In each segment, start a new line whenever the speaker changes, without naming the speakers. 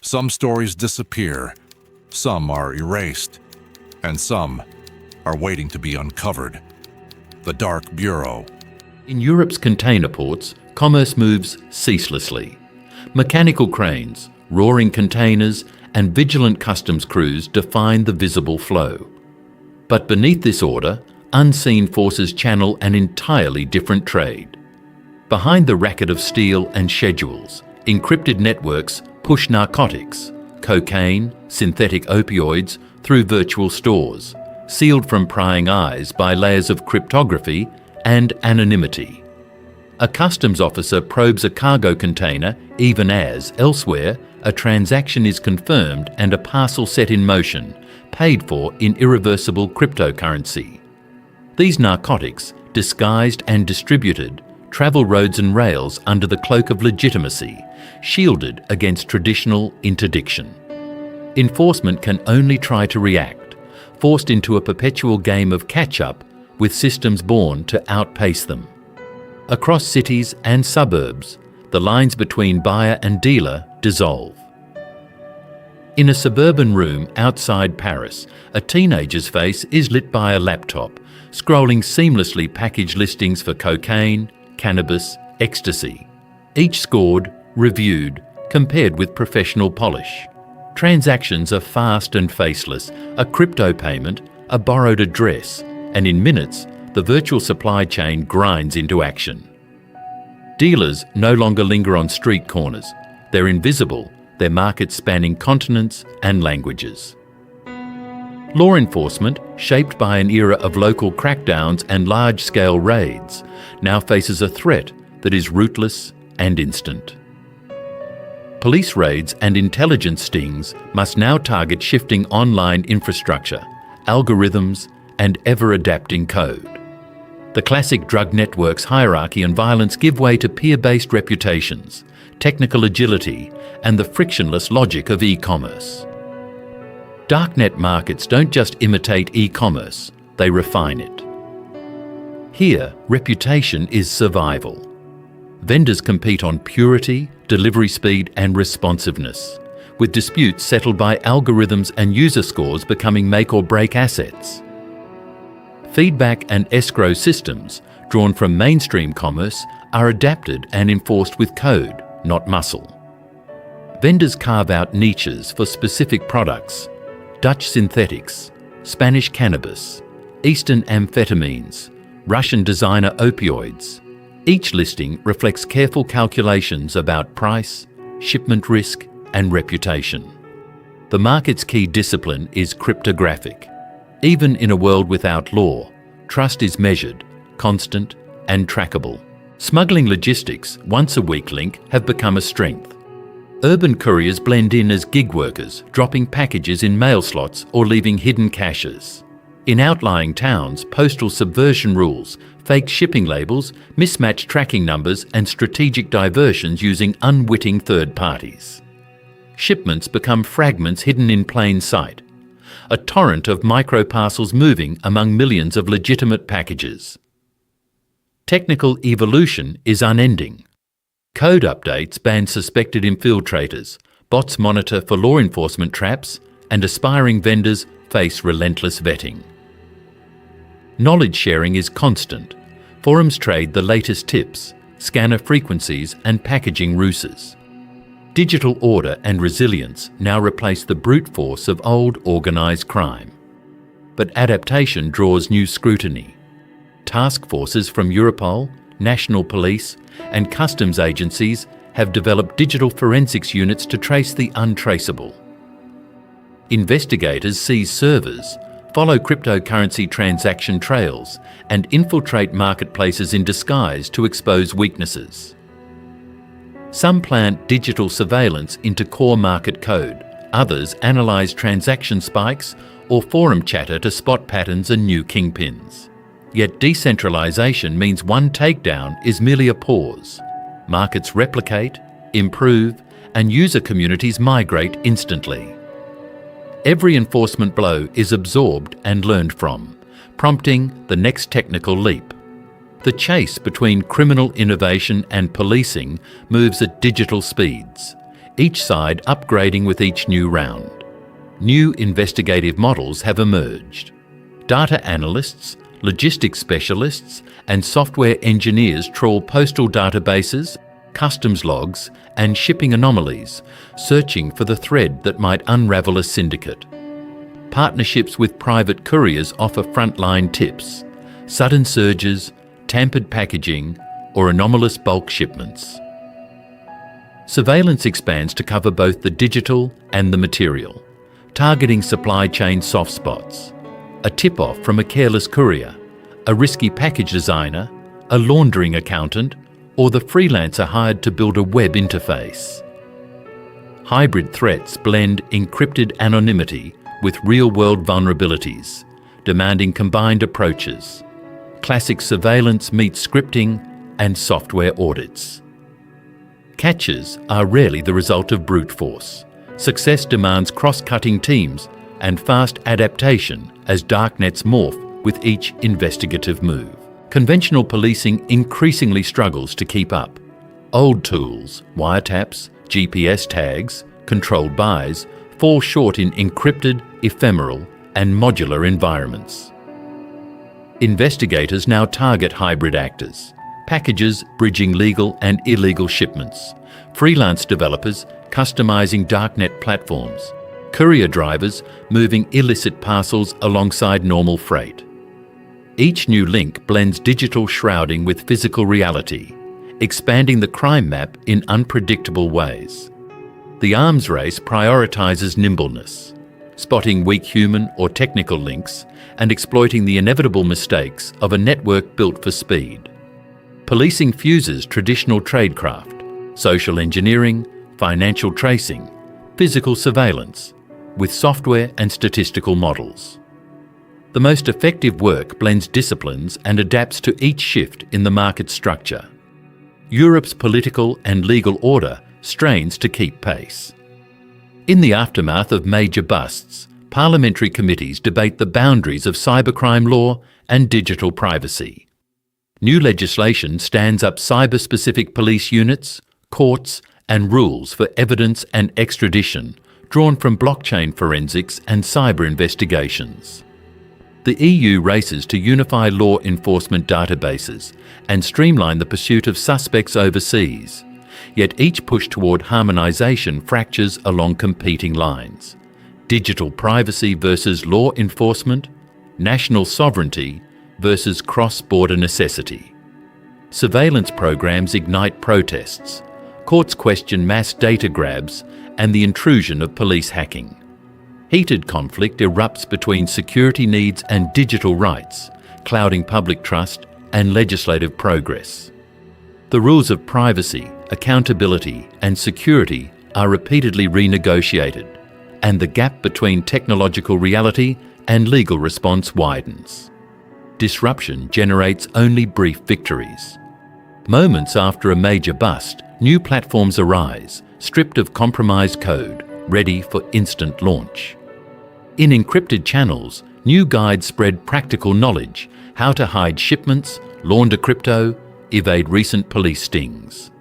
Some stories disappear, some are erased, and some are waiting to be uncovered. The Dark Bureau.
In Europe's container ports, commerce moves ceaselessly. Mechanical cranes, roaring containers, and vigilant customs crews define the visible flow. But beneath this order, unseen forces channel an entirely different trade. Behind the racket of steel and schedules, encrypted networks push narcotics, cocaine, synthetic opioids through virtual stores, sealed from prying eyes by layers of cryptography and anonymity. A customs officer probes a cargo container even as, elsewhere, a transaction is confirmed and a parcel set in motion, paid for in irreversible cryptocurrency. These narcotics, disguised and distributed, travel roads and rails under the cloak of legitimacy, shielded against traditional interdiction. Enforcement can only try to react, forced into a perpetual game of catch-up with systems born to outpace them. Across cities and suburbs, the lines between buyer and dealer dissolve. In a suburban room outside Paris, a teenager's face is lit by a laptop, scrolling seamlessly packaged listings for cocaine, cannabis, ecstasy, each scored, reviewed, compared with professional polish. Transactions are fast and faceless, a crypto payment, a borrowed address, and in minutes, the virtual supply chain grinds into action. Dealers no longer linger on street corners. They're invisible, their markets spanning continents and languages. Law enforcement, shaped by an era of local crackdowns and large-scale raids, now faces a threat that is ruthless and instant. Police raids and intelligence stings must now target shifting online infrastructure, algorithms, and ever-adapting code. The classic drug networks hierarchy and violence give way to peer-based reputations, technical agility, and the frictionless logic of e-commerce. Darknet markets don't just imitate e-commerce, they refine it. Here, reputation is survival. Vendors compete on purity, delivery speed, and responsiveness, with disputes settled by algorithms and user scores becoming make-or-break assets. Feedback and escrow systems, drawn from mainstream commerce, are adapted and enforced with code, not muscle. Vendors carve out niches for specific products: Dutch synthetics, Spanish cannabis, Eastern amphetamines, Russian designer opioids. Each listing reflects careful calculations about price, shipment risk, and reputation. The market's key discipline is cryptographic. Even in a world without law, trust is measured, constant, and trackable. Smuggling logistics, once a weak link, have become a strength. Urban couriers blend in as gig workers, dropping packages in mail slots or leaving hidden caches. In outlying towns, postal subversion rules, fake shipping labels, mismatched tracking numbers, and strategic diversions using unwitting third parties. Shipments become fragments hidden in plain sight, a torrent of microparcels moving among millions of legitimate packages. Technical evolution is unending. Code updates ban suspected infiltrators, bots monitor for law enforcement traps, and aspiring vendors face relentless vetting. Knowledge sharing is constant. Forums trade the latest tips, scanner frequencies, and packaging ruses. Digital order and resilience now replace the brute force of old organised crime. But adaptation draws new scrutiny. Task forces from Europol, national police, and customs agencies have developed digital forensics units to trace the untraceable. Investigators seize servers, follow cryptocurrency transaction trails, and infiltrate marketplaces in disguise to expose weaknesses. Some plant digital surveillance into core market code, others analyse transaction spikes or forum chatter to spot patterns and new kingpins. Yet decentralisation means one takedown is merely a pause. Markets replicate, improve, and user communities migrate instantly. Every enforcement blow is absorbed and learned from, prompting the next technical leap. The chase between criminal innovation and policing moves at digital speeds. each side upgrading with each new round. New investigative models have emerged. Data analysts, logistics specialists, and software engineers trawl postal databases, customs logs, and shipping anomalies, searching for the thread that might unravel a syndicate. Partnerships with private couriers offer frontline tips, sudden surges, tampered packaging, or anomalous bulk shipments. Surveillance expands to cover both the digital and the material, targeting supply chain soft spots. A tip-off from a careless courier, a risky package designer, a laundering accountant, or the freelancer hired to build a web interface. Hybrid threats blend encrypted anonymity with real-world vulnerabilities, demanding combined approaches. Classic surveillance meets scripting and software audits. Catches are rarely the result of brute force. Success demands cross-cutting teams and fast adaptation as darknets morph with each investigative move. Conventional policing increasingly struggles to keep up. Old tools, wiretaps, GPS tags, controlled buys, fall short in encrypted, ephemeral, and modular environments. Investigators now target hybrid actors, packages bridging legal and illegal shipments, freelance developers customizing darknet platforms, courier drivers moving illicit parcels alongside normal freight. Each new link blends digital shrouding with physical reality, expanding the crime map in unpredictable ways. The arms race prioritizes nimbleness, spotting weak human or technical links and exploiting the inevitable mistakes of a network built for speed. Policing fuses traditional tradecraft, social engineering, financial tracing, physical surveillance, with software and statistical models. The most effective work blends disciplines and adapts to each shift in the market structure. Europe's political and legal order strains to keep pace. In the aftermath of major busts, parliamentary committees debate the boundaries of cybercrime law and digital privacy. New legislation stands up cyber-specific police units, courts, and rules for evidence and extradition drawn from blockchain forensics and cyber investigations. The EU races to unify law enforcement databases and streamline the pursuit of suspects overseas, yet each push toward harmonisation fractures along competing lines. Digital privacy versus law enforcement, national sovereignty versus cross-border necessity. Surveillance programs ignite protests, courts question mass data grabs and the intrusion of police hacking. Heated conflict erupts between security needs and digital rights, clouding public trust and legislative progress. The rules of privacy, accountability, and security are repeatedly renegotiated, and the gap between technological reality and legal response widens. Disruption generates only brief victories. Moments after a major bust, new platforms arise, stripped of compromised code, ready for instant launch. In encrypted channels, new guides spread practical knowledge, how to hide shipments, launder crypto, evade recent police stings.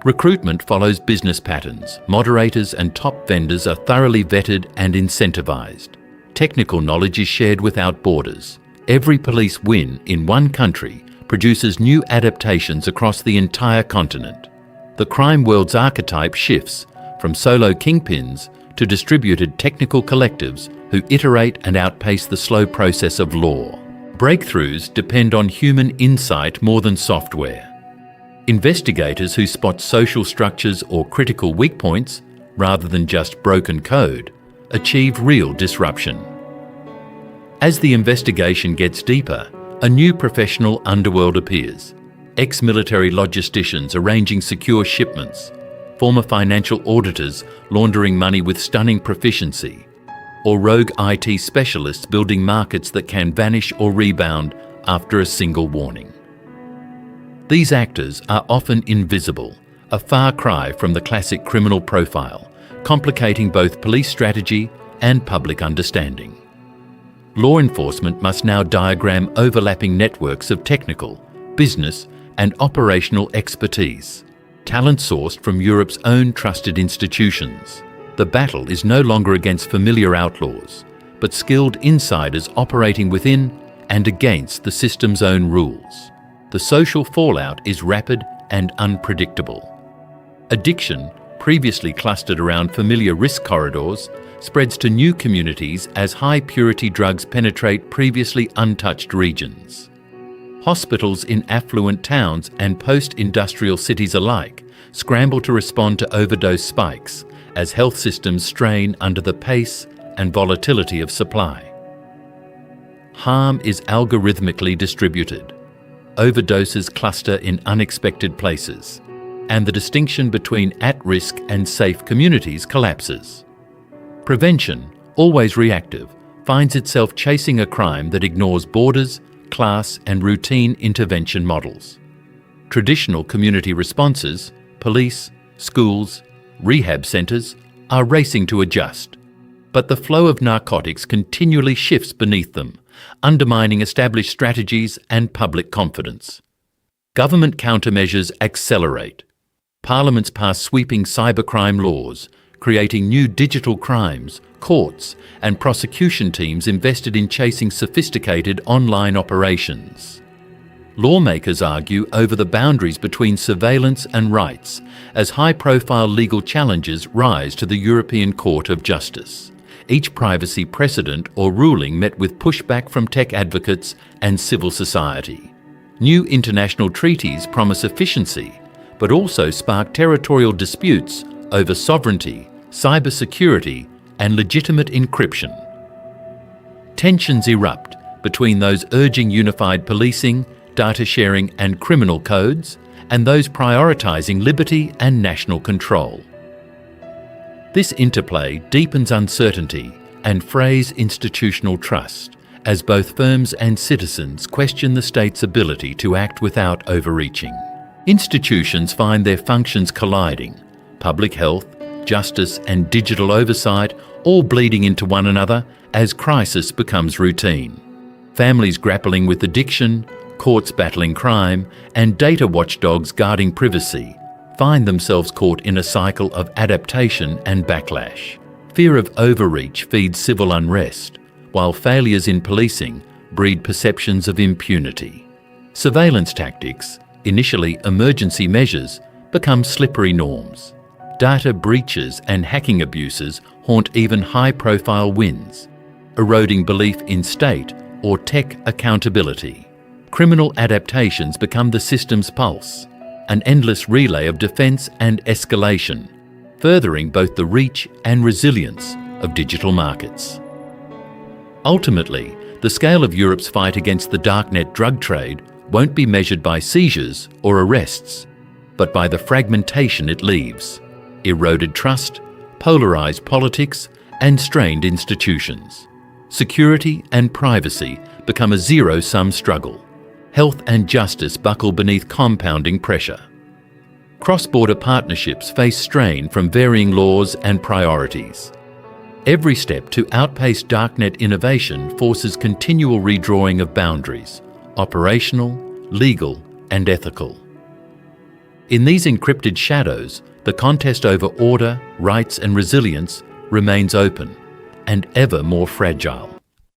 Recruitment follows business patterns. Moderators and top vendors are thoroughly vetted and incentivized. Technical knowledge is shared without borders. Every police win in one country produces new adaptations across the entire continent. The crime world's archetype shifts from solo kingpins to distributed technical collectives who iterate and outpace the slow process of law. Breakthroughs depend on human insight more than software. Investigators who spot social structures or critical weak points, rather than just broken code, achieve real disruption. As the investigation gets deeper, a new professional underworld appears. Ex-military logisticians arranging secure shipments, former financial auditors laundering money with stunning proficiency, or rogue IT specialists building markets that can vanish or rebound after a single warning. These actors are often invisible, a far cry from the classic criminal profile, complicating both police strategy and public understanding. Law enforcement must now diagram overlapping networks of technical, business, and operational expertise. talent sourced from Europe's own trusted institutions. The battle is no longer against familiar outlaws, but skilled insiders operating within and against the system's own rules. The social fallout is rapid and unpredictable. Addiction, previously clustered around familiar risk corridors, spreads to new communities as high-purity drugs penetrate previously untouched regions. Hospitals in affluent towns and post-industrial cities alike scramble to respond to overdose spikes as health systems strain under the pace and volatility of supply. Harm is algorithmically distributed. Overdoses cluster in unexpected places, and the distinction between at-risk and safe communities collapses. Prevention, always reactive, finds itself chasing a crime that ignores borders, class, and routine intervention models. Traditional community responses, police, schools, rehab centres, are racing to adjust, but the flow of narcotics continually shifts beneath them, undermining established strategies and public confidence. Government countermeasures accelerate. Parliaments pass sweeping cybercrime laws, creating new digital crimes, courts, and prosecution teams invested in chasing sophisticated online operations. Lawmakers argue over the boundaries between surveillance and rights as high-profile legal challenges rise to the European Court of Justice. Each privacy precedent or ruling met with pushback from tech advocates and civil society. New international treaties promise efficiency, but also spark territorial disputes over sovereignty, cybersecurity, and legitimate encryption. Tensions erupt between those urging unified policing, data sharing, and criminal codes, and those prioritising liberty and national control. This interplay deepens uncertainty and frays institutional trust, as both firms and citizens question the state's ability to act without overreaching. Institutions find their functions colliding, public health, justice, and digital oversight all bleeding into one another as crisis becomes routine. Families grappling with addiction, courts battling crime, and data watchdogs guarding privacy find themselves caught in a cycle of adaptation and backlash. Fear of overreach feeds civil unrest, while failures in policing breed perceptions of impunity. Surveillance tactics, initially emergency measures, become slippery norms. Data breaches and hacking abuses haunt even high-profile wins, eroding belief in state or tech accountability. Criminal adaptations become the system's pulse, an endless relay of defence and escalation, furthering both the reach and resilience of digital markets. Ultimately, the scale of Europe's fight against the darknet drug trade won't be measured by seizures or arrests, but by the fragmentation it leaves: eroded trust, polarised politics, and strained institutions. Security and privacy become a zero-sum struggle. Health and justice buckle beneath compounding pressure. Cross-border partnerships face strain from varying laws and priorities. Every step to outpace darknet innovation forces continual redrawing of boundaries, operational, legal, and ethical. In these encrypted shadows, the contest over order, rights, and resilience remains open and ever more fragile.